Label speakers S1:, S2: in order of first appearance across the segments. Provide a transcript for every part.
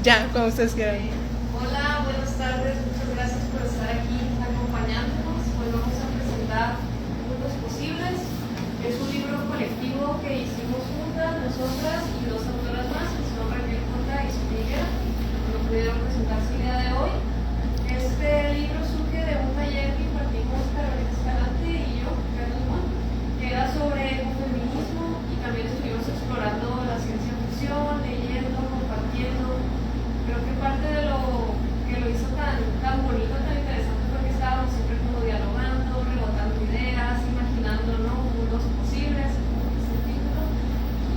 S1: Ya, como ustedes quieran.
S2: Hola, buenas tardes, muchas gracias por estar aquí acompañándonos. Hoy vamos a presentar Mundos Posibles. Es un libro colectivo que hicimos juntas, nosotras y dos autoras más, que son Raquel Cota y Sonia Higuera, que no pudieron presentarse el día de hoy. Este libro surge de un taller que impartimos Carolina Escalante y yo, Carlos Juan, que era sobre ecofeminismo, y también estuvimos explorando la ciencia ficción, leyendo, compartiendo. Creo que parte de lo que lo hizo tan bonito, tan interesante, fue que estábamos siempre como dialogando, rebotando ideas, imaginando, ¿no?, mundos posibles, como dice el título.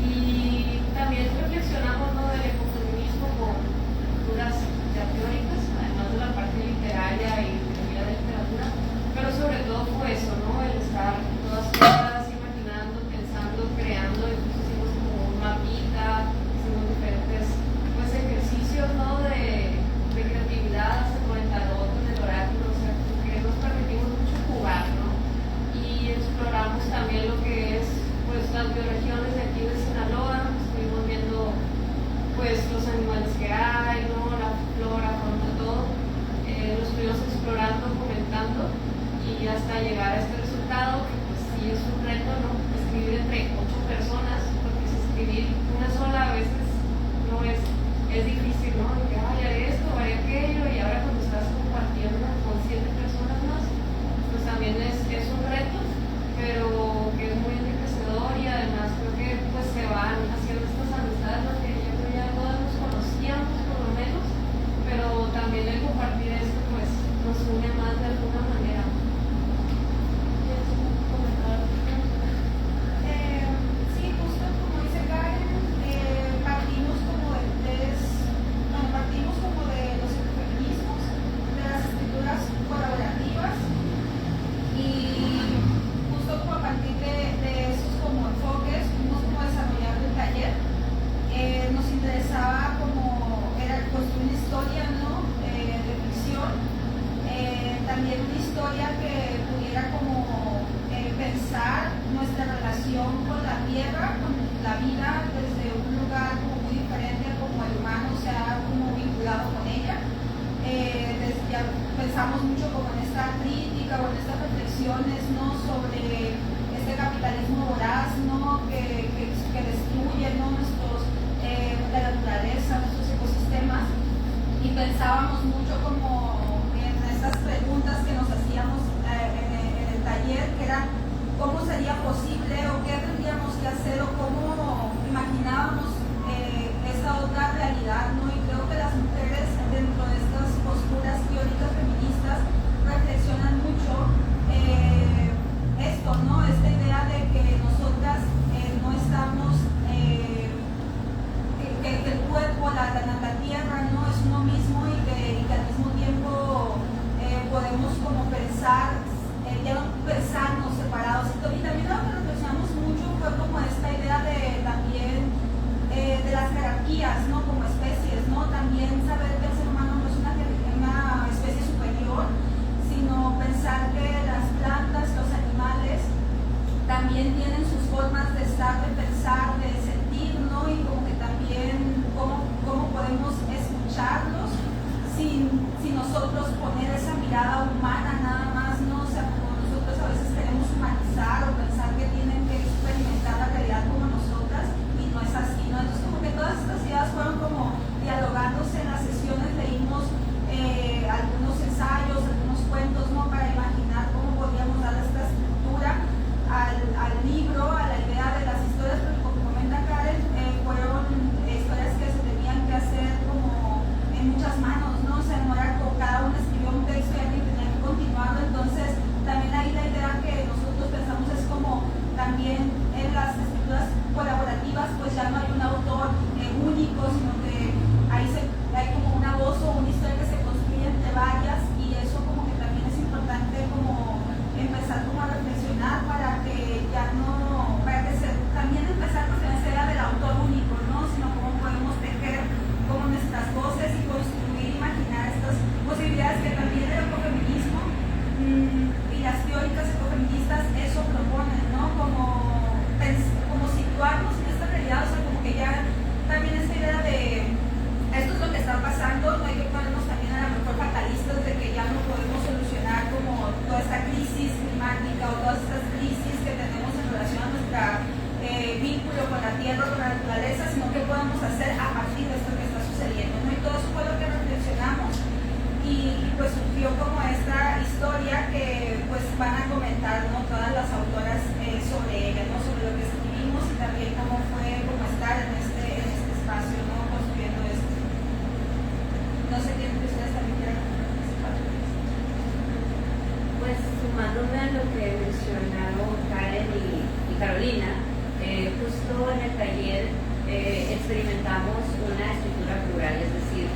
S2: Y también reflexionamos, ¿no?, del ecofeminismo con lecturas ya teóricas, además de la parte literaria y teoría de literatura, pero sobre todo fue eso, ¿no?, el estar todas juntas, imaginando, pensando, creando. Incluso hicimos como un mapita, hicimos diferentes ejercicios, ¿no?, de creatividad, hasta con el tarot, con el oráculo, o sea, que nos permitimos mucho jugar, ¿no? Y exploramos también lo que es, pues, las bioregiones de aquí de Sinaloa. Estuvimos viendo, pues, los animales que hay, ¿no?, la flora, fauna, todo. Lo estuvimos explorando, comentando, y hasta llegar a este resultado, que pues sí es un reto, ¿no?, escribir entre 8 personas, porque si escribir una sola a veces no es difícil, ¿no? De que haré esto, haré aquello, y ahora cuando estás compartiendo con 7 personas más, pues también es un reto, pero que es muy enriquecedor. Y además creo que pues se van haciendo estas amistades, ¿no?, que yo creo ya todas nos conocíamos por lo menos, pero también el compartir esto pues nos une más de alguna manera. ¿Quieres comentar?
S3: Sí, justo como dice Karen, partimos como de los ecofeminismos, de las escrituras colaborativas, y justo como a partir de esos como enfoques fuimos como desarrollando el taller. Nos interesaba como era construir una historia, ¿no?, de ficción, también una historia que pudiera como pensar nuestra relación con la tierra, con la vida, desde un lugar como muy diferente a como el humano se ha como vinculado con ella. Ya pensamos mucho como en esta crítica o en estas reflexiones, ¿no?, sobre este capitalismo voraz, ¿no?, que destruye, ¿no?, la naturaleza, nuestros ecosistemas. Y pensábamos mucho como en estas preguntas que nos hacíamos en el taller, que eran cómo sería posible o qué tendríamos que hacer o cómo imaginábamos esa otra realidad, ¿no? Y creo que las mujeres dentro de estas posturas teóricas feministas reflexionan mucho esto, ¿no? Esta idea de que nosotras no estamos, que el cuerpo, la tierra, ¿no?, es uno mismo, y que al mismo tiempo podemos como pensar, ya no pensarnos separados. Y también lo que reflexionamos mucho fue como esta idea de también de las jerarquías, ¿no?, como especies, ¿no? También saber que el ser humano no es una especie superior, sino pensar que las plantas, los animales también tienen sus formas de estar, de pensar, de sentir, ¿no? Y como que también cómo podemos escucharlos sin nosotros poner esa mirada humana nada más, ¿no? O sea, como nosotros a veces queremos humanizar o pensar que tienen que experimentar la realidad como nosotras, y no es así, ¿no? Entonces como que todas estas ideas fueron como dialogándose en las sesiones. Leímos algunos ensayos, algunos cuentos, ¿no?, para imaginar cómo podíamos dar esta estructura al libro, a la idea de las historias, porque como comenta Karen, fueron historias que se tenían que hacer como en muchas manos, ¿no? O sea, no era como cada uno escribió un texto y alguien tenía que continuarlo. Entonces también ahí la idea que nosotros pensamos es como también en las escrituras colaborativas pues ya no hay un autor único, sino que vamos a hacer a partir de esto que está sucediendo, ¿no? Y todo eso fue lo que reflexionamos y pues surgió como esta historia que pues van a comentar, ¿no? Todas las autoras sobre ella, ¿no? Sobre lo que escribimos y también cómo fue, cómo estar en este espacio, ¿no? Construyendo esto. No sé quién de ustedes también quieran participar.
S1: Pues sumándome a lo que mencionaron Karen y Carolina, justo en el taller experimentamos una escritura plural, es decir,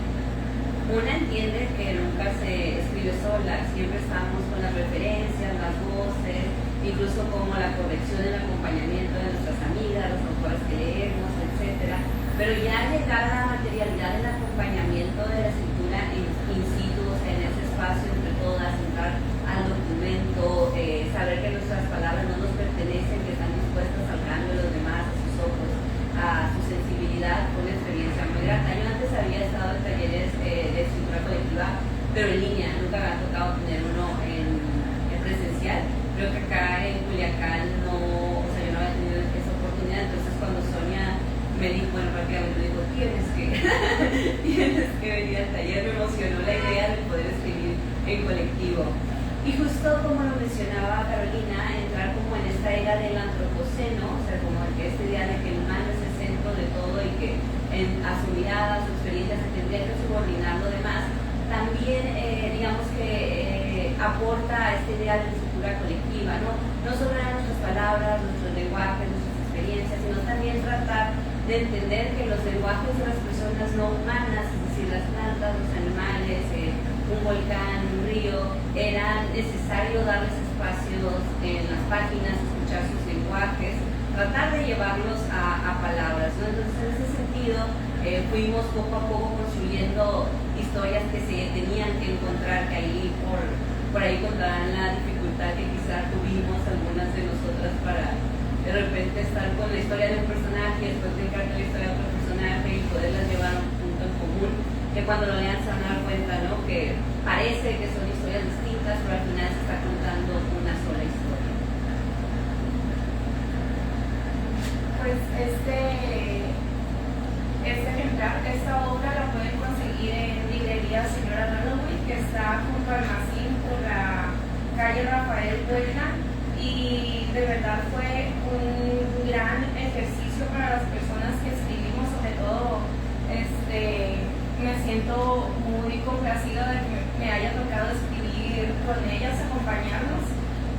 S1: una entiende que nunca se escribe sola, siempre estamos con las referencias, las voces, incluso como la corrección y el acompañamiento de nuestras amigas, los autores que leemos, etc. Pero ya llegar a la materialidad del acompañamiento de la escritura in situ, o sea, en ese espacio entre todas, entrar al documento, saber que nuestras palabras no nos pertenecen, que están dispuestas al cambio de los demás, a sus ojos, a su sensibilidad, fue una experiencia muy grata. Yo antes había estado en talleres de escritura colectiva, pero en línea, nunca me ha tocado tener uno en presencial. Creo que acá en Culiacán no, o sea, yo no había tenido esa oportunidad, entonces cuando Sonia me dijo, bueno, prácticamente me dijo, tienes que venir al taller, me emocionó la idea de poder escribir en colectivo. Y justo como lo mencionaba Carolina, entrar como en esta era del antropoceno, o sea, como que esta idea de que el humano es el centro de todo y que a su mirada, a su experiencia se tendría que subordinar lo demás, también digamos que aporta a esta idea de la escritura colectiva, no solo en nuestras palabras, nuestros lenguajes, nuestras experiencias, sino también tratar de entender que los lenguajes de las personas no humanas, es decir, las plantas, los animales, un volcán, un río, era necesario darles espacios en las páginas, escuchar sus lenguajes, tratar de llevarlos a palabras, ¿no? Entonces, en ese sentido, fuimos poco a poco construyendo historias que se tenían que encontrar, que ahí por ahí contarán la dificultad que quizá tuvimos algunas de nosotras para de repente estar con la historia de un personaje, después brincar con la historia de otro personaje y poderlas llevar a un punto en común, que cuando lo lean se van a dar cuenta, ¿no? Que parece que son historias distintas, pero al final se está contando una sola historia.
S4: Pues este ejemplar, esta obra la pueden conseguir en librería Señora Dalloway, que está junto al Almacén por la calle Rafael Buelna, y de verdad fue un gran ejercicio para las personas que escribimos, sobre todo me siento muy complacida de que me haya tocado escribir con ellas, acompañarnos,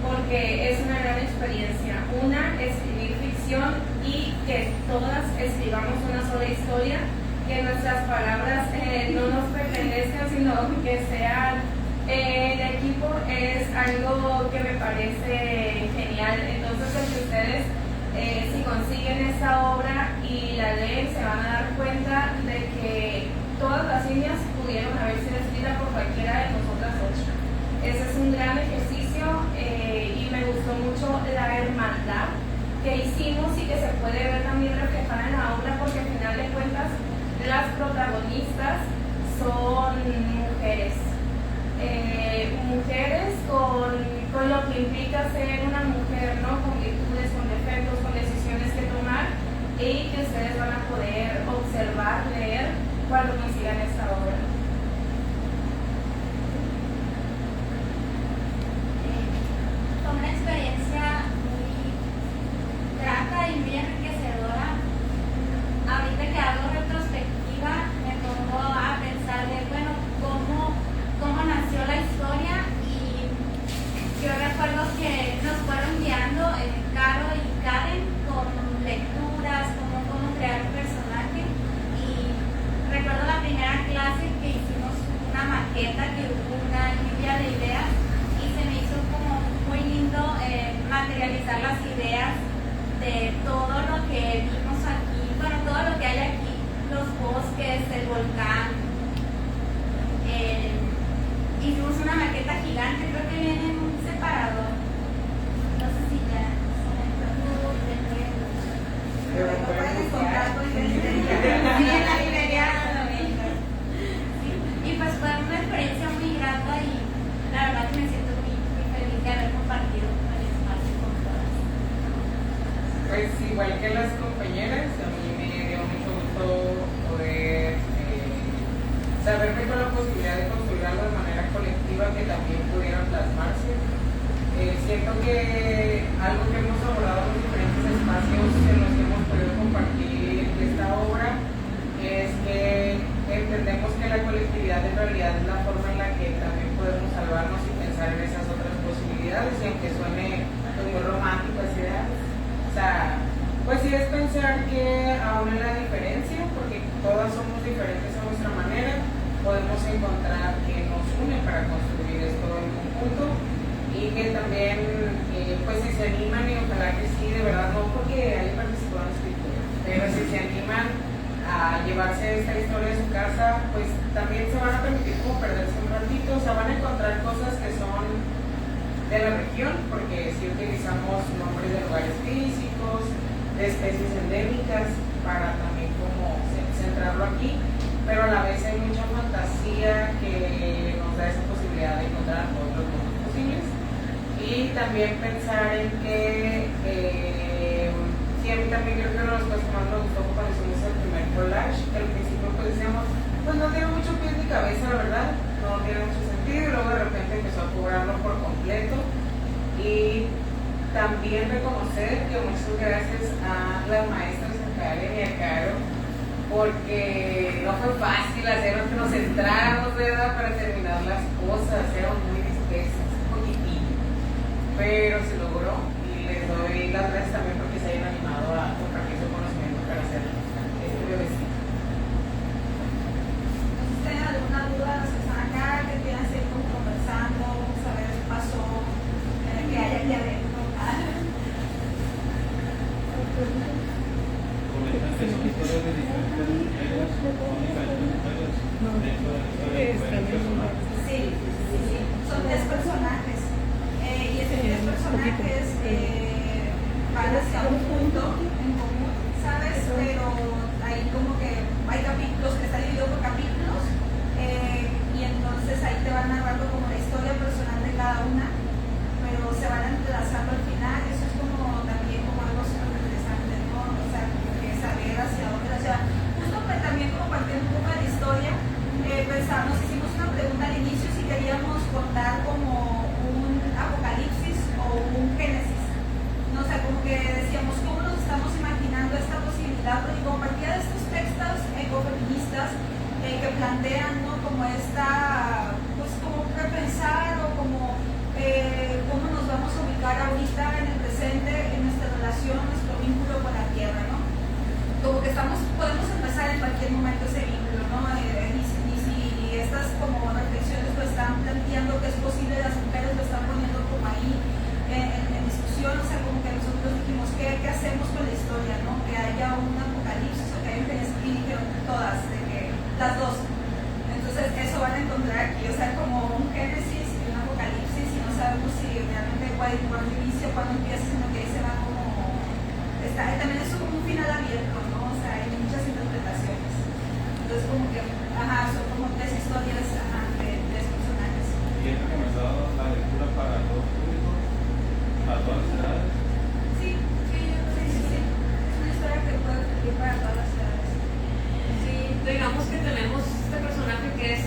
S4: porque es una gran experiencia. Una, escribir ficción y que todas escribamos una sola historia, que nuestras palabras no nos pertenezcan, sino que sean de equipo, es algo que me parece genial. Entonces, el que ustedes, si consiguen esta obra y la leen, se van a dar cuenta de que todas las líneas pudieron haber sido escritas por cualquiera de nosotras 8. Ese es un gran ejercicio y me gustó mucho la hermandad que hicimos y que se puede ver también reflejada en la obra, porque al final de cuentas las protagonistas son mujeres. Mujeres con lo que implica ser una mujer, ¿no? Con virtudes, con defectos, con decisiones que tomar, y que ustedes van a poder observar, leer cuando consigan esta obra.
S5: Fue una experiencia muy grata y muy enriquecedora. Ahorita que hago retrospectiva, me pongo a pensar de, bueno, cómo nació la historia, y yo recuerdo que nos fueron guiando Caro y Karen con lecturas, cómo crear un personaje, y recuerdo la primera clase que hicimos una maqueta, que hubo una lluvia de ideas y se me hizo como muy lindo materializar las ideas de todo lo que vimos aquí, bueno, todo lo que hay aquí, los bosques, el volcán. Hicimos una maqueta gigante, creo que viene en un separador. No sé si ya
S3: Pero lo pueden encontrar
S5: sí, en la librería. Sí. Y pues fue una experiencia muy grata, y la verdad que me siento muy feliz de haber compartido el espacio con todas.
S6: Pues igual que las compañeras, a mí me dio mucho gusto saber que con la posibilidad de construir algo de manera colectiva que también pudiera plasmarse. Siento que algo que hemos abordado en los diferentes espacios en los que hemos podido compartir esta obra es que entendemos que la colectividad en realidad es la forma en la que también podemos salvarnos y pensar en esas otras posibilidades, y aunque suene muy romántico esa idea, o sea, pues sí es pensar que aún en la diferencia, porque todas somos diferentes a nuestra manera, podemos encontrar que nos une para construir esto en conjunto. Y que también, pues si se animan, y ojalá que sí, de verdad, no porque hay participado en escritura, pero si se animan a llevarse esta historia a su casa, pues también se van a permitir como perderse un ratito, o sea, van a encontrar cosas que son de la región, porque si utilizamos nombres de lugares físicos, de especies endémicas, para también como centrarlo aquí, pero a la vez hay mucha fantasía que nos da esa posibilidad de encontrar otros mundos posibles. Y también pensar en que, sí, a mí también creo que una de las cosas que más me gustó cuando hicimos el primer collage, que al principio pues decíamos, pues no tiene mucho pie ni cabeza, la verdad, no tiene mucho sentido, y luego de repente empezó a cobrarlo por completo. Y también reconocer que muchas gracias a las maestras, a Karen y a Caro, porque no fue fácil hacernos que nos centráramos, ¿verdad?, para terminar las cosas, eran muy dispersas, pero se logró, y les doy las gracias también porque se hayan animado a compartir su conocimiento para hacer este bebecito.
S3: ¿Tienen alguna duda? Los que están acá, que quieran seguir como conversando, saber qué pasó, que hay aquí adentro? Sí, son 3 personajes. Y esos 3 personajes van hacia un punto en común, ¿sabes? Pero hay como que hay capítulos que está dividido por capítulos, y entonces ahí te van narrando como la historia personal de cada una, pero se van entrelazando al final. Eso es como también como algo súper interesante, ¿no? O sea, como que saber hacia dónde la lleva. Justo pues, también como partiendo un poco de la historia, pensamos, hicimos una pregunta al inicio si queríamos contar como un apocalipsis o un génesis, ¿no? O sea, como que decíamos cómo nos estamos imaginando esta posibilidad, porque como partía de estos textos ecofeministas que plantean, ¿no?, como esta, pues como repensar o como cómo nos vamos a ubicar ahorita en el presente, en nuestra relación, nuestro vínculo con la tierra, ¿no? Como que podemos empezar en cualquier momento ese vínculo, ¿no? Y si estas como reflexiones lo están planteando que es posible, las mujeres lo están poniendo como ahí en discusión, o sea, como que nosotros dijimos, ¿qué hacemos con la historia, no? Que haya un apocalipsis o que haya un génesis, y dijeron todas, de que las dos. Entonces eso van a encontrar aquí, o sea, como un génesis y un apocalipsis, y no sabemos si realmente cuándo inicia, cuándo empieza, sino que ahí se va como... también es como un final abierto, ¿no? O sea, hay muchas interpretaciones. Entonces como que, son como 3 historias, de 3 personajes.
S7: ¿Y es recomendado la lectura para todo público, para todas las edades?
S3: Sí. Es una historia que puede servir para todas las edades.
S2: Sí, digamos que tenemos este personaje que es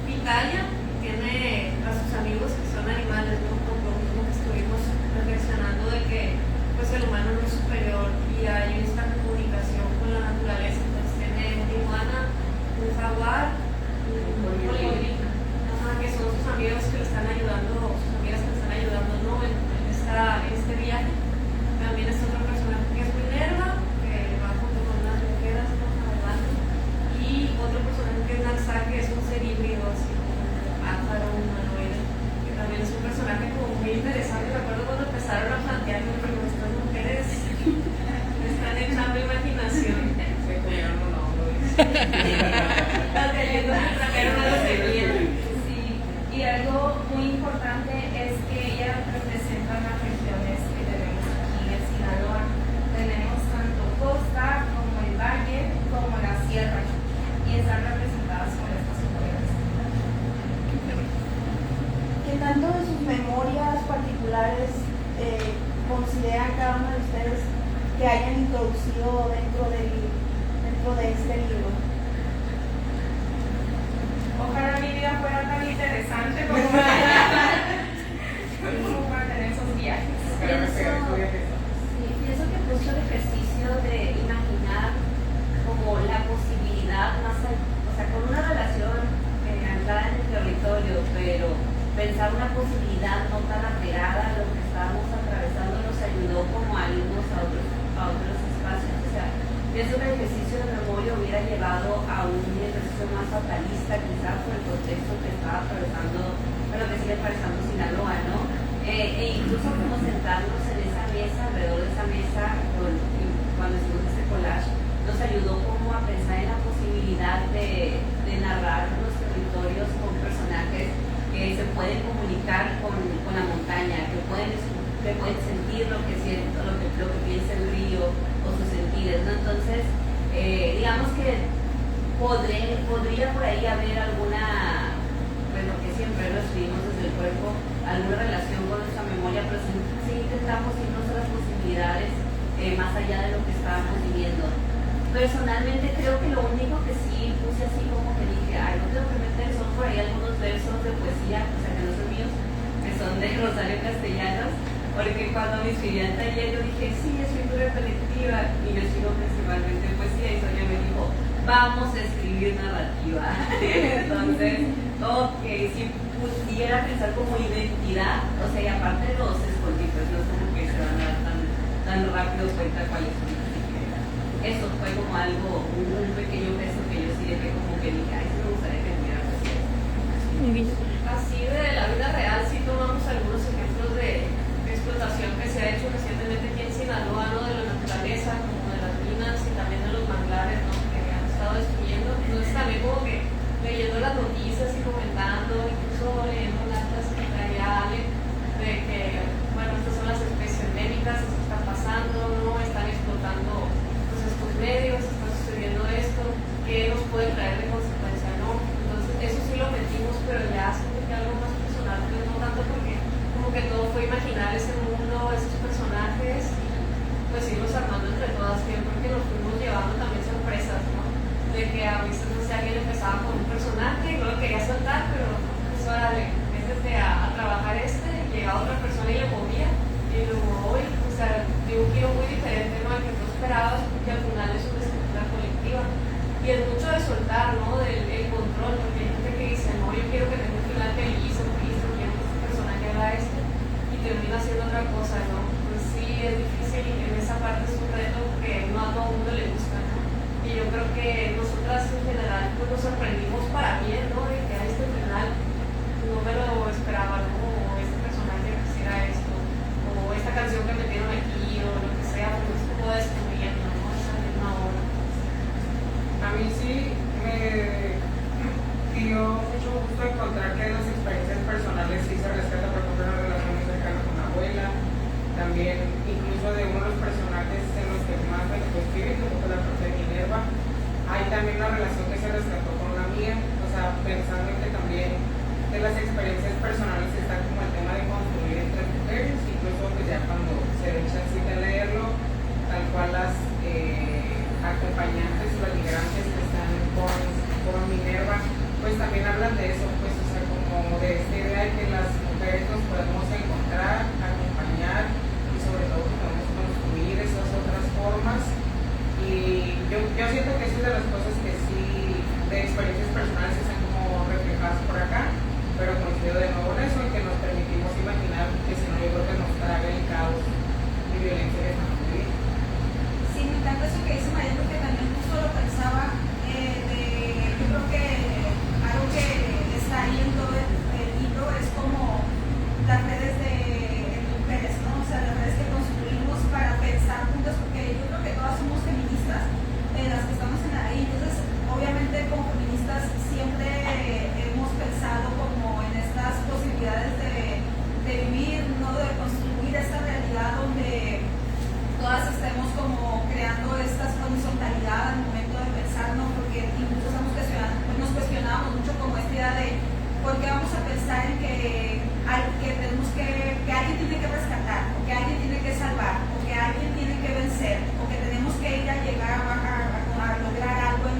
S2: Italia, tiene a sus amigos que son animales, ¿no? Por lo mismo que estuvimos reflexionando de que pues el humano no es superior y hay esta comunicación con la naturaleza. Entonces tiene una iguana, un jaguar, un colibrí, que son sus amigos que le están ayudando, sus amigas que le están ayudando, ¿no?, en este viaje. También es otro personaje que es Minerva, que va junto con unas mujeres, ¿no?, navegando. Y otro personaje que es Naxa, que es un ser híbrido, así como un pájaro, un humanoide, que también es un personaje como muy interesante. Me acuerdo cuando empezaron a plantearme, pero estas mujeres me están echando imaginación.
S6: Se comieron un hombro.
S2: Las galletas me trajeron a los de
S4: Sí, y algo muy importante es que ella representa las regiones que tenemos aquí en Sinaloa. Tenemos tanto costa como el valle como la sierra, y están representadas por estas mujeres.
S8: ¿Qué tanto de sus memorias particulares consideran cada uno de ustedes que hayan introducido dentro de este libro?
S1: pensar una posibilidad no tan apegada a lo que estábamos atravesando nos ayudó como a irnos a otros espacios. O sea, pienso que el ejercicio de memoria hubiera llevado a un ejercicio más fatalista, quizás por el contexto que estaba atravesando, pero que sigue atravesando Sinaloa, ¿no? E incluso como sentarnos en esa mesa, alrededor de esa mesa, cuando hicimos este collage, nos ayudó como a pensar en la posibilidad de narrar los territorios con personajes que se pueden comunicar con la montaña, que pueden sentir lo que siente, lo que piensa el río o sus sentidos, ¿no? Entonces, digamos que podría por ahí haber alguna, bueno, que siempre lo escribimos desde el cuerpo, alguna relación con nuestra memoria, pero sí intentamos irnos a las posibilidades más allá de lo que estábamos viviendo. Personalmente creo que lo único que sí puse así como que dije, ay, no tengo que meter, son por ahí algunos versos de poesía, o sea, que no son míos, que son de Rosario Castellanos, porque cuando me inscribí al taller yo dije, sí, escritura colectiva, y yo escribo principalmente poesía, y Sonia me dijo, vamos a escribir narrativa. Entonces, si pudiera pensar como identidad, o sea, y aparte los escondites, no es como que se van a dar tan rápido cuenta cuáles son. Eso fue como algo, un pequeño peso que yo sí dejé como que dije, ay, sí me gustaría que tuviera poesía.
S2: Así de la vida real, sí tomamos algunos ejemplos de explotación que se ha hecho recientemente aquí en Sinaloa, ¿no? De la naturaleza, como de las minas y también de los manglares, ¿no? Que han estado destruyendo. Entonces también como que leyendo las noticias y comentando, incluso leyendo latas que traía Ale, de que, bueno, estas son las especies endémicas, esto está pasando, ¿no? Están explotando pues estos medios, está sucediendo esto, ¿qué nos puede traer de consecuencia, no? Entonces eso sí lo metimos, pero ya siento que algo más personal, pues no tanto porque como que todo fue imaginar ese mundo, esos personajes, y pues irlos armando entre todas, que yo creo que nos fuimos llevando también sorpresas, ¿no? De que a veces, no sé, alguien empezaba con un personaje y no lo quería soltar, pero pues órale, métete a trabajar llegaba otra persona y le movía, y luego hoy, o sea, de un giro muy diferente, ¿no? Al que tú esperabas, porque al final es una escritura colectiva. Y es mucho de soltar, ¿no? El control, porque hay gente que dice, no, yo quiero que tenga un final feliz, quiero que este personaje haga esto, y termina haciendo otra cosa, ¿no? Pues sí, es difícil, y en esa parte es un reto porque no a todo el mundo le gusta, ¿no? Y yo creo que nosotras en general pues nos sorprendimos para bien, ¿no? De que a este final no me lo esperaba, ¿no? O este personaje quisiera esto, o esta canción que metieron aquí, o lo que sea, pues es como descubriendo, ¿no? Esa misma obra.
S6: A mí sí me dio mucho gusto encontrar que las experiencias personales sí se rescatan, por ejemplo, una relación muy cercana con la abuela, también incluso de uno de los personajes en los que más me tocó escribir, como fue la propia Minerva. Hay también una relación que se rescató con la mía, o sea, pensando en que también de las experiencias personales está como el tema de construir entre mujeres, incluso pues ya cuando se den chance de leerlo, tal cual las acompañantes o las migrantes que están con Minerva, pues también hablan de eso, pues, o sea, como de esta idea de que las mujeres nos podemos encontrar, acompañar y sobre todo podemos construir esas otras formas. Y yo siento que es una de las cosas que sí, de experiencias personales, están como reflejadas por acá, pero coincido de nuevo en eso, en que nos permitimos imaginar, que si no yo creo que nos traga el caos y violencia que estamos viviendo.
S3: Sí, me encanta eso que dice María, porque también justo lo pensaba, yo creo que algo que está ahí en todo el libro es como las redes de mujeres, ¿no? O sea, las redes que construimos para pensar juntas, porque yo creo que todas somos feministas, las que estamos ahí, entonces obviamente como feministas siempre hemos pensado como en estas posibilidades de vivir, ¿no? De construir esta realidad donde todas estemos como creando esta horizontalidad al momento de pensar, ¿no? Porque incluso nos cuestionamos mucho como esta idea de por qué vamos a pensar en que alguien tiene que rescatar, o que alguien tiene que salvar, o que alguien tiene que vencer, o que tenemos que ir a llegar a lograr algo en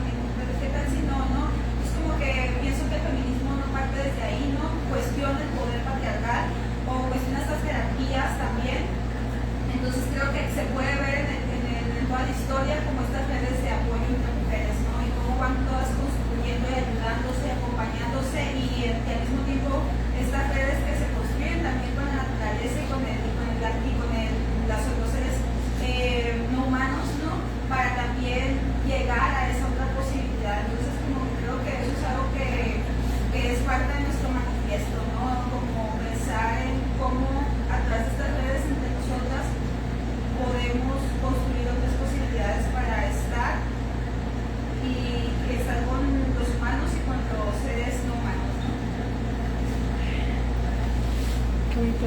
S3: ¿qué tal si no? Es como que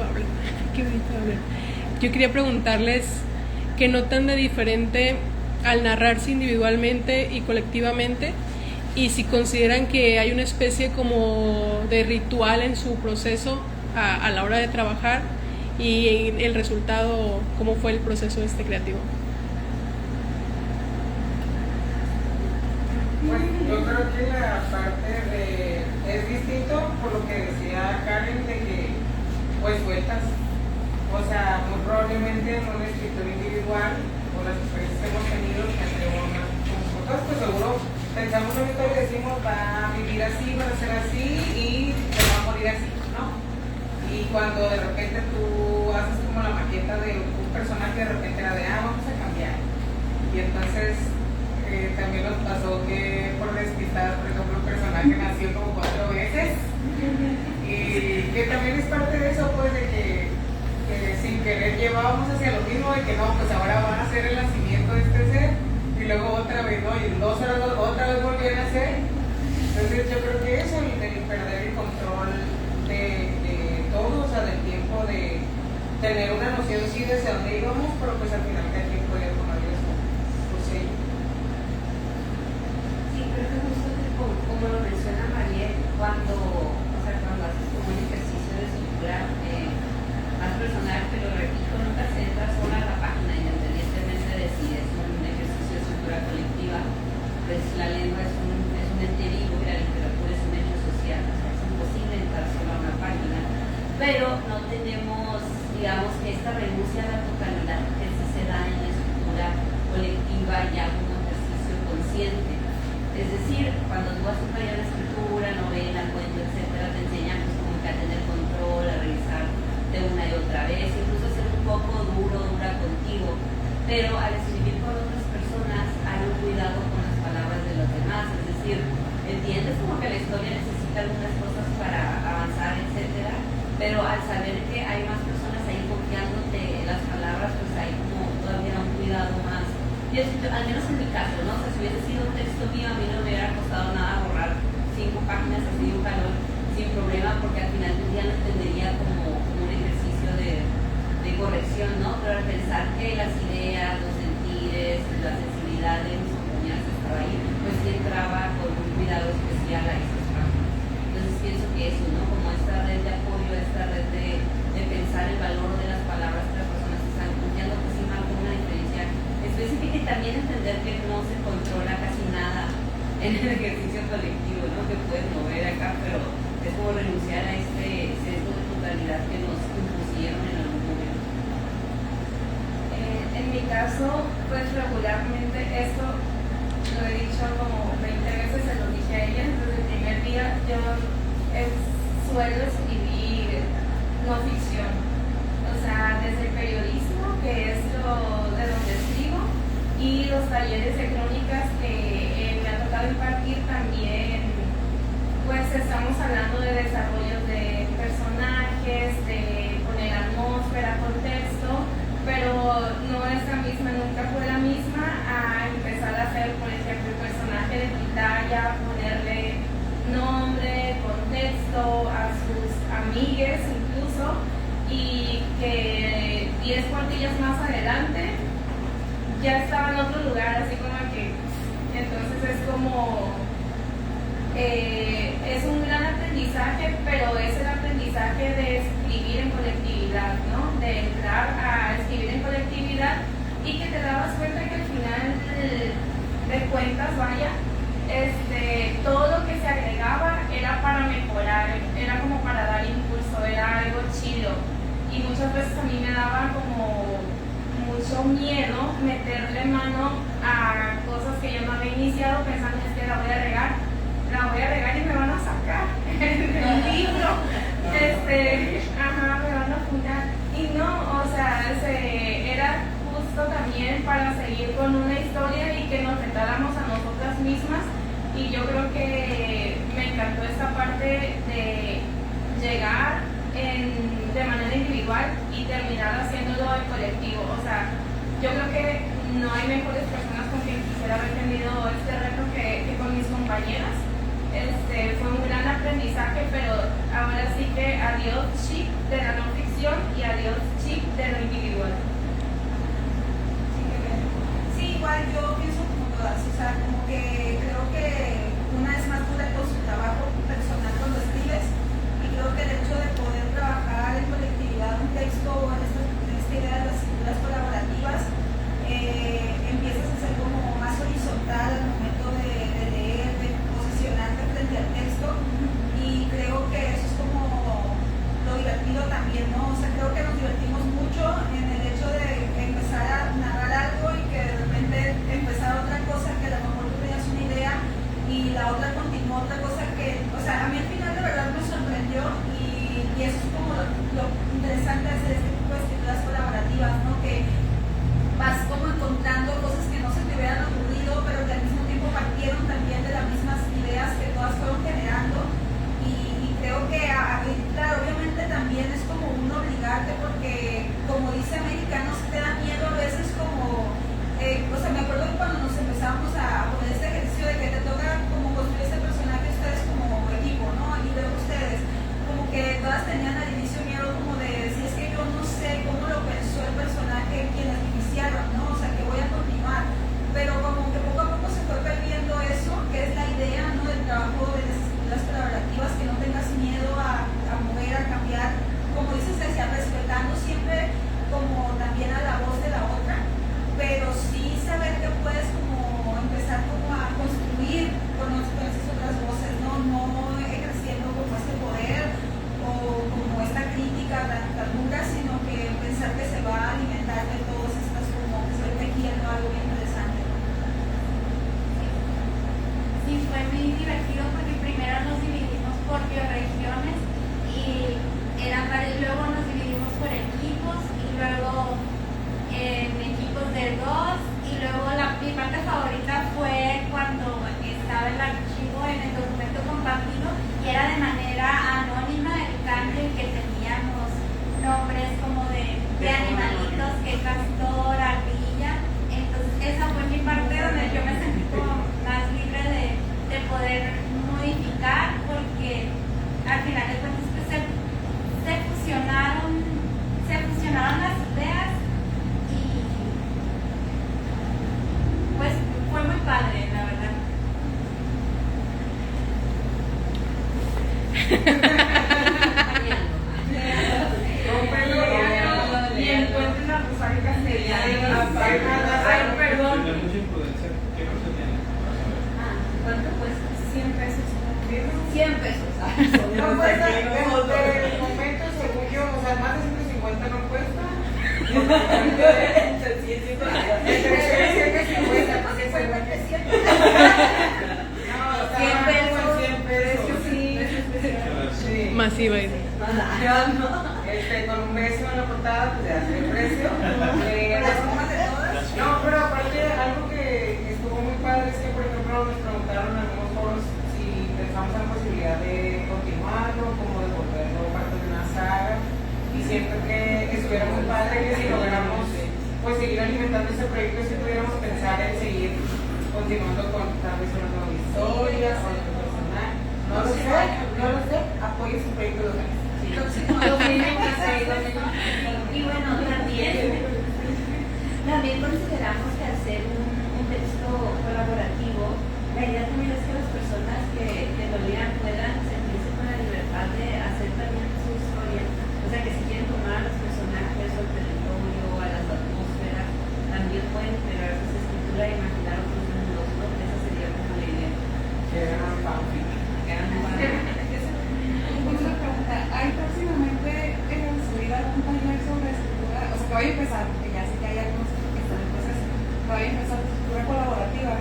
S9: bonito hablan, qué bonito hablan. Yo quería preguntarles qué notan de diferente al narrarse individualmente y colectivamente, y si consideran que hay una especie como de ritual en su proceso a la hora de trabajar, y el resultado, cómo fue el proceso creativo.
S6: Pues yo creo que la parte de es distinto por lo que decía Karen, de que pues sueltas, o sea, muy probablemente en un escritor individual o las experiencias que hemos tenido entre unas con nosotros, pues seguro pensamos en esto y decimos va a vivir así, va a ser así y se va a morir así, ¿no? Y cuando de repente tú haces como la maqueta de un personaje, de repente era de vamos a cambiar, y entonces también nos pasó que por despistadas, por ejemplo, un personaje nació como 4 veces, y que también es parte de eso, pues de que sin querer llevábamos hacia lo mismo, de que no, pues ahora van a ser el nacimiento de este ser, y luego otra vez, ¿no? Y 2 horas otra vez volvieron a ser. Entonces yo creo que eso, el perder el control de todo, o sea, del tiempo, de tener una noción sí de hacia dónde íbamos, pero pues al final cada quien podía tomarle su sello.
S1: Sí, creo que justo como lo menciona Mariel, cuando haces como un ejercicio de escritura más personal, pero repito, nunca se entra sola a la página, independientemente de si es un ejercicio de escritura colectiva, pues la lengua es un ente vivo y la literatura es un hecho social, o sea, es imposible entrar sola a una página, pero no tenemos, digamos, que esta renuncia a la totalidad que sí se da en la escritura colectiva ya como ejercicio consciente. Es decir, cuando tú vas a un taller de escritura, novela, cuento, etcétera, te enseñan pues, como que a tener control, a revisar de una y otra vez, incluso ser un poco dura contigo, pero al escribir con otras personas hay un cuidado con las palabras de los demás, es decir, entiendes como que la historia necesita algunas cosas para avanzar, etcétera, pero al saber que hay más personas ahí confiándote en las palabras, pues hay como todavía un cuidado más. Yo, al menos en mi caso, ¿no? O sea, si hubiese sido un texto mío, a mí no me hubiera costado nada borrar 5 páginas así de un jalón sin problema, porque al final del día lo entendería como un ejercicio de corrección, ¿no? Pero al pensar que las ideas, los sentires, la sensibilidad de mis compañeras que estaba ahí, pues sí entraba con un cuidado especial a esas páginas. Entonces pienso que eso, ¿no? Como esta red de apoyo, esta red de pensar el valor de las palabras que las personas están confiando, que sí marca una diferencia específica, y también entender que no se controla casi nada en el ejercicio colectivo, ¿no? Que puedes mover acá, pero es como renunciar a este sesgo de totalidad que nos impusieron en algún momento.
S4: En mi caso, pues regularmente esto lo he dicho como 20 veces, se lo dije a ella desde el primer día. Yo suelo escribir no ficción, o sea, desde el periodismo, que es lo de donde escribo, y los talleres de crónicas que me ha tocado impartir también, pues estamos hablando de desarrollos de personajes, de poner atmósfera, contexto, pero no es la misma, nunca fue la misma a empezar a hacer, por ejemplo, el personaje de Pitaya, ponerle nombre, contexto, a sus amigues incluso, y que 10 cuartillas más adelante ya estaba en otro lugar, así como que, entonces es como, es un gran aprendizaje, pero es el aprendizaje de escribir en colectividad, ¿no? De entrar a escribir en colectividad y que te dabas cuenta que al final de cuentas, vaya, todo lo que se agregaba era para mejorar, era como para dar impulso, era algo chido. Y muchas veces a mí me daba como mucho miedo meterle mano a cosas que yo no había iniciado pensando es que la voy a regar y me van a sacar el libro, me van a apuntar. Y no, o sea, era justo también para seguir con una historia y que nos retáramos a nosotras mismas. Y yo creo que me encantó esta parte de llegar de manera individual y terminar haciéndolo en colectivo. O sea, yo creo que no hay mejores personas con quien quisiera haber tenido este reto que con mis compañeras. Fue un gran aprendizaje, pero ahora sí que adiós chip de la no ficción. composición y adiós chip de lo individual.
S3: Sí, igual yo pienso como todas, o sea, como que creo que una es más dura con su trabajo personal cuando escribes, y creo que el hecho de poder trabajar en colectividad un texto o en esta idea de las escrituras colaborativas, empiezas a ser como más horizontal al momento de leer, de posicionarte frente al texto, y creo que eso es como lo divertido también, ¿no? O sea, creo que nos divertimos mucho en el hecho de empezar a narrar algo y que de repente empezar otra cosa que a lo mejor tú tenías una idea y la otra continuó otra cosa que, o sea, a mí al final de verdad me sorprendió, y eso es como lo interesante de hacer este tipo de escrituras colaborativas, ¿no? Que vas como encontrando cosas que no se te hubieran ocurrido, pero que al mismo tiempo partieron también de las mismas ideas que todas fueron generando, y creo que, claro, obviamente también es como un obligarte, porque como dice Americano, te da miedo a veces como, o sea, me acuerdo que cuando nos empezamos a poner este ejercicio de que te toca como construir este personaje ustedes como equipo, ¿no? Y luego ustedes, como que todas tenían al inicio miedo como de, si es que yo no sé cómo lo pensó el personaje quienes me iniciaron, ¿no? O sea, que voy a continuar, pero como que poco a poco se fue perdiendo eso, que es la idea, ¿no? Del trabajo de las escrituras colaborativas, que no tengas miedo a mover, a cambiar, como dices, Cecia, respetando siempre como también a la voz de la otra, pero sí saber que puedes como empezar como a construir con esas otras voces, no ejerciendo como este poder o como esta crítica tan dura, sino que pensar que se va a alimentar de todas estas, como que se va tejiendo algo bien interesante.
S5: Sí, fue muy divertido porque primero nos dividimos por bioregiones y eran varios, luego nos dividimos por equipos y luego en equipos de dos, y luego mi parte favorita fue cuando estaba el archivo en el documento compartido y era de manera anónima el cambio, y que teníamos nombres como de animalitos, que castor, ardilla. Entonces esa fue mi parte donde yo me sentí como más libre de poder modificar, porque al final de cuentas pues, se fusionaron las ideas, y pues fue muy padre, la verdad.
S6: Y encuentren la Rosario Castellana. Ay, perdón.
S7: Tiene mucha imprudencia. ¿Qué precio tiene?
S1: ¿Cuánto cuesta?
S4: 100 pesos.
S1: 100 pesos.
S6: No cuesta, desde el momento, según yo, o sea, más de 150 no cuesta. Entre 150, porque fue 100 pesos. No, o sea,
S1: 100 pesos.
S6: 100 pesos. Sí.
S9: Masiva.
S6: Con un beso en la portada, pues ya sé el precio. No, pero aparte, algo que estuvo muy padre es que, por ejemplo, nos preguntaron en algunos foros si pensamos en la posibilidad de continuarlo, como de volverlo parte de una saga. Y siento que estuviera muy padre que si lográramos pues seguir alimentando ese proyecto, si pudiéramos pensar en seguir continuando con tal vez una nueva historia o otro personaje. No lo sé, apoyo su proyecto de organización.
S1: Y bueno, también consideramos que hacer un texto colaborativo, la idea también es que las personas que lo lean puedan sentirse con la libertad de hacer también su historia. O sea, que si quieren tomar a los personajes o el territorio, a las atmósferas, también pueden integrar su escritura e imaginar otros mundos, ¿no? Esa sería como la idea.
S6: Que era un fanfic.
S10: Una pregunta, ¿hay próximamente subir algún taller sobre escritura? O sea, que vaya a empezar, porque ya sé que hay algunos que están en proceso, que vaya a empezar escritura colaborativa.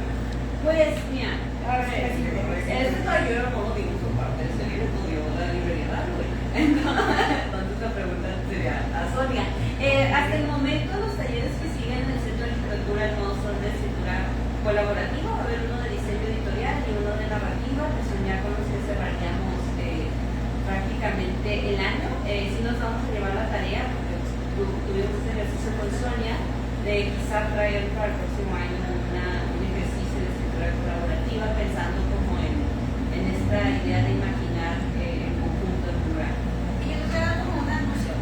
S1: Pues, mira,
S10: A ver,
S1: este taller no lo dimos por parte de ese libro, estudió la librería Darwin. Entonces la pregunta sería a Sonia. Hasta el momento los talleres que siguen en el Centro de Literatura no son de escritura colaborativa, va a haber uno de diseño editorial y uno de narrativa, que son ya con los que cerraríamos prácticamente el año. Sí nos vamos a llevar la tarea, porque tuvimos este ejercicio con Sonia, de quizá traer para el próximo año un ejercicio de escritura colaborativa, pensando como en esta idea de imaginar en conjunto, en plural.
S3: Y yo te voy a dar como un anuncio.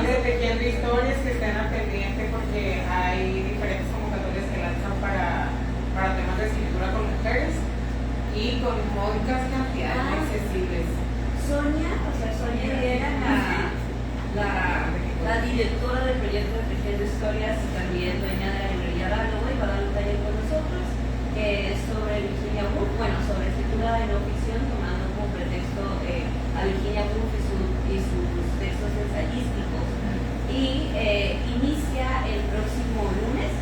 S6: tejiendo historias que estén al pendiente porque hay diferentes convocatorias que lanzan para temas de escritura con mujeres y con módicas cantidades accesibles.
S1: Sonia era la directora del proyecto de Tejiendo Historias y también dueña de la librería Dalo, y va a dar un taller con nosotros que es sobre Virginia Woolf, sobre escritura de no ficción, tomando como pretexto a Virginia Woolf y sus textos ensayísticos. Y inicia el próximo lunes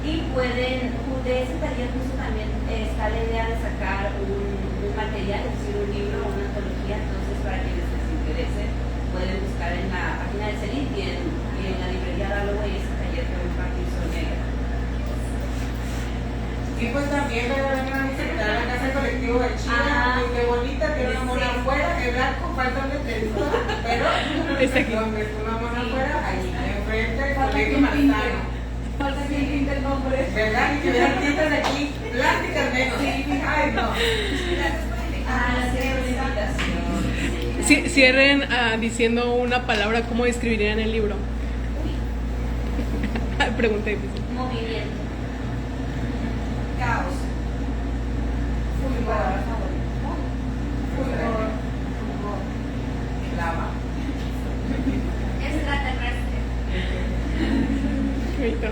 S1: y pueden, de ese taller justo también está la idea de sacar un material, es decir, un libro o una antología. Entonces, para quienes les interese, pueden buscar en la página de CELIT y en la librería Dalo y ese taller que va a impartir Sonia.
S6: Y pues también me van a visitar la casa colectivo de China, muy qué bonita, tiene una mona afuera, es blanco, falta un letrerito, pero donde es una mona afuera, allí enfrente del colegio Manzano.
S3: Falta que pinte el nombre.
S6: ¿Verdad? Y que vean tintas aquí, plásticas menos. Ay, no.
S9: Cierren diciendo una palabra, ¿cómo describirían el libro? Pregunta difícil.
S1: Movimiento.
S3: Caos. Fulgor.
S6: Lava.
S5: Extraterrestre.
S9: Ahorita.